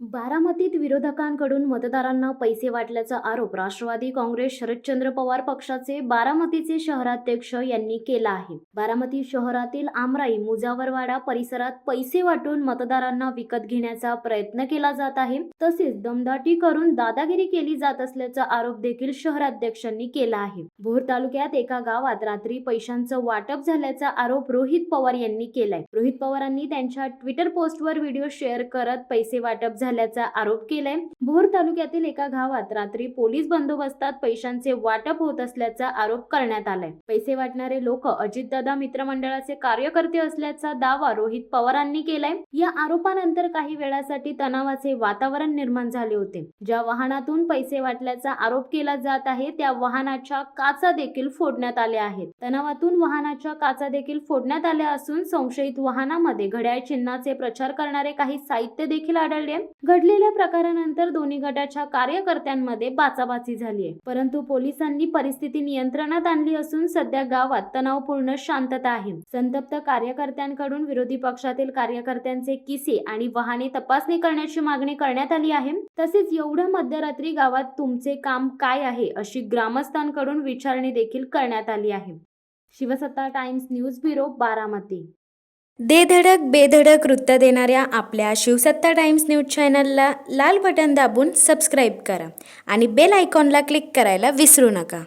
बारामतीत विरोधकांकडून मतदारांना पैसे वाटल्याचा आरोप राष्ट्रवादी काँग्रेस शरदचंद्र पवार पक्षाचे बारामतीचे शहराध्यक्ष यांनी केला आहे। बारामती शहरातील आमराई मुजावरवाडा परिसरात पैसे वाटून मतदारांना विकत घेण्याचा प्रयत्न केला जात आहे, तसेच दमदाटी करून दादागिरी केली जात असल्याचा आरोप देखील शहराध्यक्षांनी केला आहे। भोर तालुक्यात एका गावात रात्री पैशांचं वाटप झाल्याचा आरोप रोहित पवार यांनी केलाय। रोहित पवारांनी त्यांच्या ट्विटर पोस्टवर व्हिडिओ शेअर करत पैसे वाटप झाल्याचा आरोप केलाय। भोर तालुक्यातील एका गावात रात्री पोलीस बंदोबस्तात पैशांचे वाटप होत असल्याचा आरोप करण्यात आलाय। पैसे वाटणारे लोक अजितदादा मित्रमंडळाचे कार्यकर्ते असल्याचा दावा रोहित पवारांनी केलाय। या आरोपानंतर काही वेळासाठी तणावाचे वातावरण निर्माण झाले होते। ज्या वाहनातून पैसे वाटल्याचा आरोप केला जात आहे त्या वाहनाच्या काचा देखील फोडण्यात आल्या आहेत। तणावातून वाहनाच्या काचा देखील फोडण्यात आल्या असून संशयित वाहनामध्ये घड्याळ चिन्हाचे प्रचार करणारे काही साहित्य देखील आढळले। घडलेल्या प्रकारानंतर दोन्ही गटाच्या कार्यकर्त्यांमध्ये बाचाबाची झाली आहे, परंतु पोलिसांनी परिस्थिती नियंत्रणात आणली असून सध्या गावात तणावपूर्ण शांतता आहे। संतप्त कार्यकर्त्यांकडून विरोधी पक्षातील कार्यकर्त्यांचे किसे आणि वाहने तपासणी करण्याची मागणी करण्यात आली आहे। तसेच एवढ्या मध्यरात्री गावात तुमचे काम काय आहे अशी ग्रामस्थांकडून विचारणी देखील करण्यात आली आहे। शिवसत्ता टाइम्स न्यूज ब्युरो, बारामती। दे धडक बेधडक वृत्त देणाऱ्या आपल्या शिवसत्ता टाइम्स न्यूज चॅनलला लाल बटन दाबून सबस्क्राईब करा आणि बेल आयकॉनला क्लिक करायला विसरू नका।